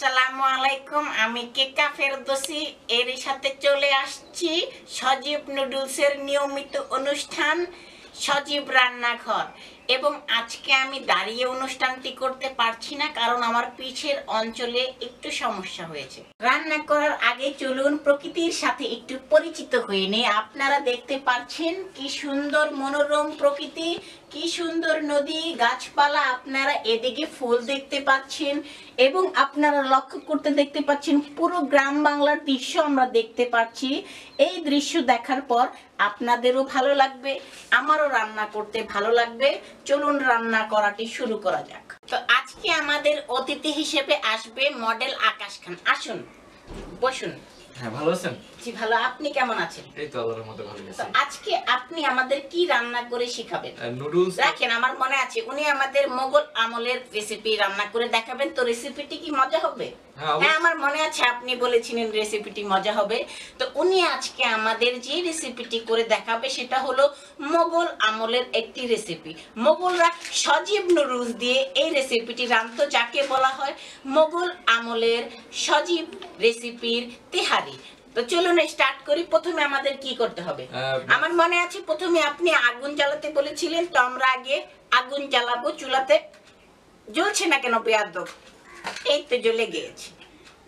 আসসালামু আলাইকুম, আমি কেকা ফেরদৌসী এর সাথে চলে আসছি সজীব নুডলসের নিয়মিত অনুষ্ঠান সজীব রান্নাঘর। এবং আজকে আমি দাঁড়িয়ে অনুষ্ঠানটি করতে পারছি না, কারণ আমার পিছের অঞ্চলে একটু সমস্যা হয়েছে। রান্না করার আগে চলুন প্রকৃতির সাথে একটু পরিচিত হয়ে নেই। আপনারা দেখতে পাচ্ছেন কি সুন্দর মনোরম প্রকৃতি, কি সুন্দর নদী, গাছপালা, আপনারা এদিকে ফুল দেখতে পাচ্ছেন এবং আপনারা লক্ষ্য করতে দেখতে পাচ্ছেন পুরো গ্রাম বাংলার দৃশ্য আমরা দেখতে পাচ্ছি। এই দৃশ্য দেখার পর আপনাদেরও ভালো লাগবে, আমারও রান্না করতে ভালো লাগবে। চলুন রান্না করাটি শুরু করা যাক। তো আজকে আমাদের অতিথি হিসেবে আসবে মডেল আকাশ খান। আসুন, বসুন। হ্যাঁ, ভালো আছেন? জি ভালো, আপনি কেমন আছেন? এই তো আল্লাহর রহমতে ভালো আছি। তো আজকে আপনি আমাদের কি রান্না করে শিখাবেন? নুডলস। রাখেন, আমার মনে আছে উনি আমাদের মোগল আমলের রেসিপি রান্না করে দেখাবেন। তো রেসিপিটি কি মজা হবে? হ্যাঁ, আমার মনে আছে আপনি বলেছিলেন রেসিপিটি মজা হবে। তো উনি আজকে আমাদের যে রেসিপিটি করে দেখাবে সেটা হলো মোগল আমলের একটি রেসিপি। মোগলরা সজীব নুডলস দিয়ে এই রেসিপিটি রাঁধতো, যাকে বলা হয় মোগল আমলের সজীব রেসিপির তেহারি। তো চলুন স্টার্ট করি। প্রথমে আমাদের কি করতে হবে? আমার মনে আছে প্রথমে আপনি আগুন জ্বালাতে বলেছিলেন, তো আমরা আগে আগুন জ্বালাবো চুলাতে। জ্বলছে না কেন বেয়াদব? এই তো জ্বলে গিয়েছে।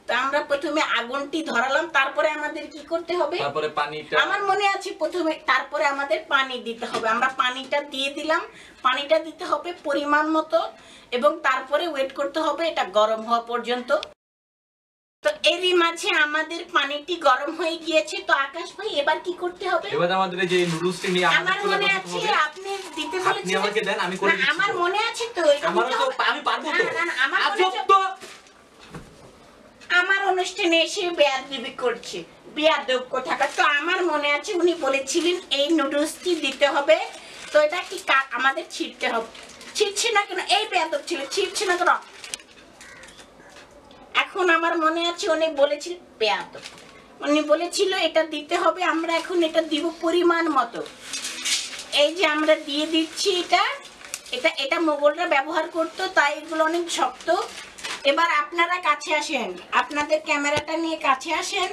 তো আমরা প্রথমে আগুনটি ধরালাম, তারপরে আমাদের কি করতে হবে? তারপরে পানিটা, আমার মনে আছে প্রথমে, তারপরে আমাদের পানি দিতে হবে। আমরা পানিটা দিয়ে দিলাম। পানিটা দিতে হবে পরিমাণ মতো এবং তারপরে ওয়েট করতে হবে এটা গরম হওয়া পর্যন্ত। তো এরই মাঝে আমাদের পানিটি গরম হয়ে গিয়েছে। তো আকাশ ভাই এবার কি করতে হবে? এবার আমাদের এই যে নুডলসটি নিয়ে আমার মনে আছে আপনি দিতে বলেছিলেন। আপনি আমাকে দেন, আমি করে দিচ্ছি। আমার মনে আছে তো, আমারও তো, আমি পারবো তো। আজব তো, আমার অনুষ্ঠানে এসে বেয়াদবি করছে, বেয়াদব কোথাকার। তো আমার মনে আছে উনি বলেছিলেন এই নুডলসটি দিতে হবে। তো এটা কি আমাদের ছিটতে হবে? ছিটছে না কেন? এই বেয়াদব ছিল, ছিটছে না কেন? এখন আমার মনে আছে উনি বলেছিল, বেয়াদব, উনি বলেছিল এটা দিতে হবে। আমরা এখন এটা দিব পরিমাণ মতো। এই যে আমরা দিয়ে দিচ্ছি এটা। এটা এটা মোগলরা ব্যবহার করতো, তাই এগুলো অনেক শক্ত। এবার আপনারা কাছে আসেন, আপনাদের ক্যামেরাটা নিয়ে কাছে আসেন।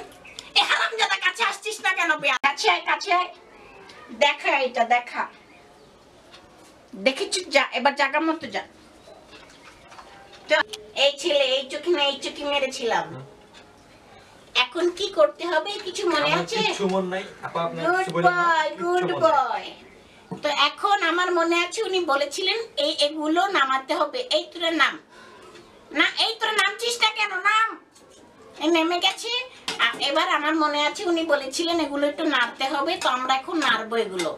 এ হারামজাদা, কাছে আসছিস না কেন? কাছে আয়, কাছে আয়, দেখা এটা দেখা। দেখেছিস? যা, এবার জায়গা মতো যা। এই ছেলে, এই চোখে না এই চোখে মেরেছিলাম। এখন কি করতে হবে কিছু মনে আছে? কিছু মনে নাই আপা, আপনি কিছু বলেন না। Good boy. তো এখন আমার মনে আছে উনি বলেছিলেন এই এগুলো নামাতে হবে। এই তোর নাম না, এই তোর নামছিস না কেন? নাম। এই নেমে গেছে। এবার আমার মনে আছে উনি বলেছিলেন এগুলো একটু নাড়তে হবে। তো আমরা এখন নাড়বো এগুলো।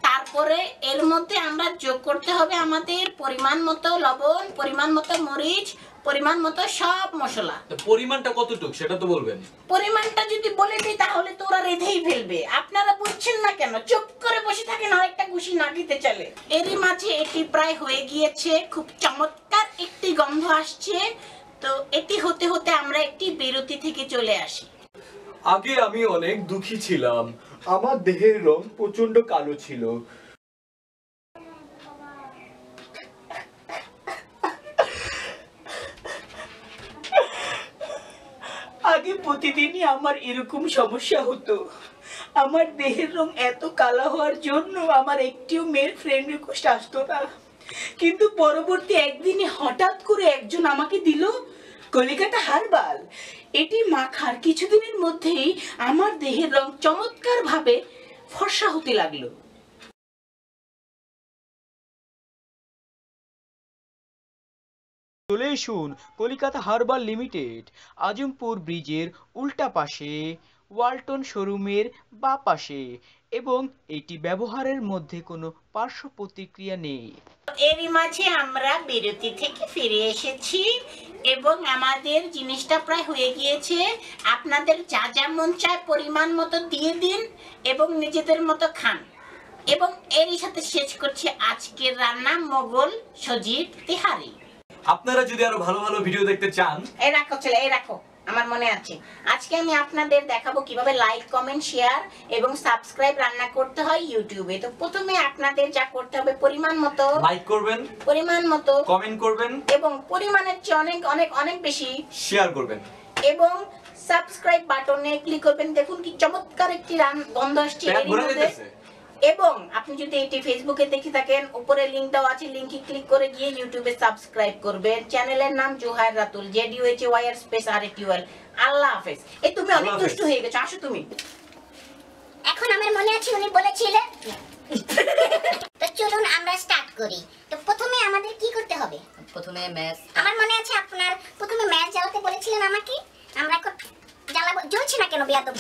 তারপরে এর মধ্যে আমরা যোগ করতে হবে আমাদের পরিমাণ মতো লবণ, পরিমাণ মতো মরিচ, পরিমাণ মতো সব মশলা। তো পরিমাণটা কতটুকু সেটা তো বলবেন। পরিমাণটা যদি বলে দিই তাহলে তো ওরা রেধেই ফেলবে। আপনারা বুঝছেন না কেন? চুপ করে বসে থাকেন, আরেকটা ঘুষি না দিতে চলে। এরই মাঝে এটি প্রায় হয়ে গিয়েছে। খুব চমৎকার একটি গন্ধ আসছে। তো এটি হতে হতে আমরা একটি বিরতি থেকে চলে আসি। আগে আমি অনেক দুঃখী ছিলাম। আমার দেহের রং প্রচন্ড কালো ছিল। আগে প্রতিদিনই আমার এরকম সমস্যা হতো। আমার দেহের রং এত কালো হওয়ার জন্য আমার একটিও মেয়ের ফ্রেন্ড রিকোয়েস্ট আসতো না। কিন্তু পরবর্তী একদিনে হঠাৎ করে একজন আমাকে দিল কলিকাতা হার্বাল। এটি মাখার কিছুদিনের মধ্যেই আমার দেহের রং চমৎকার ভাবে ফর্সা হতে লাগলো। চলে আসুন কলিকাতা হার্বাল লিমিটেড, আজমপুর ব্রিজের উল্টা পাশে, ওয়ালটন শোরুমের বাঁ পাশে, এবং এটি ব্যবহারের মধ্যে কোনো পার্শ্ব প্রতিক্রিয়া নেই। এরই মাঝে আমরা বিরতি থেকে ফিরে এসেছি এবং আমাদের জিনিসটা প্রায় হয়ে গিয়েছে। আপনাদের যা যা মন চায় পরিমাণ মতো দিয়ে দিন এবং নিজেদের মতো খান। এবং এরই সাথে শেষ করছি আজকের রান্না মোগল সজীব তেহারি। আপনারা যদি আরো ভালো ভালো ভিডিও দেখতে চান, এই রাখো ছেলে, এই রাখো। আমার মনে আছে। আজকে আমি আপনাদের দেখাবো কিভাবে লাইক, কমেন্ট, শেয়ার এবং সাবস্ক্রাইব রান্না করতে হয় ইউটিউবে। তো প্রথমে আপনাদের যা করতে হবে পরিমাণ মতো লাইক করবেন, পরিমাণ মতো কমেন্ট করবেন এবং পরিমাণের চেয়ে অনেক অনেক অনেক বেশি শেয়ার করবেন এবং সাবস্ক্রাইব বাটনে ক্লিক করবেন। দেখুন কি চমৎকার একটি গন্ধ আসছে পেট এরই ভরে মধ্যে। যেতেছে। এবং আপনি যদি এটি ফেসবুকে দেখে থাকেন, উপরে লিংক দেওয়া আছে, লিংকে ক্লিক করে গিয়ে ইউটিউবে সাবস্ক্রাইব করবেন। চ্যানেলের নাম Zohayer Ratul, ZUHAYR space RATUL। আল্লাহ হাফেজ। এই তুমি অনেক আল্লাহ হাফেজ। দুষ্ট হয়ে গেছো, আসো তুমি। এখন আমার মনে আছে উনি বলেছিলেন, তো চলুন আমরা স্টার্ট করি। তো প্রথমে আমাদের কি করতে হবে? প্রথমে ম্যাচ আমার মনে আছে আপনার প্রথমে ম্যাচ জ্বালাতে বলেছিলেন আমাকে। আমরা এখন জ্বালাবো। জ্বলছে না কেন বেয়াদব?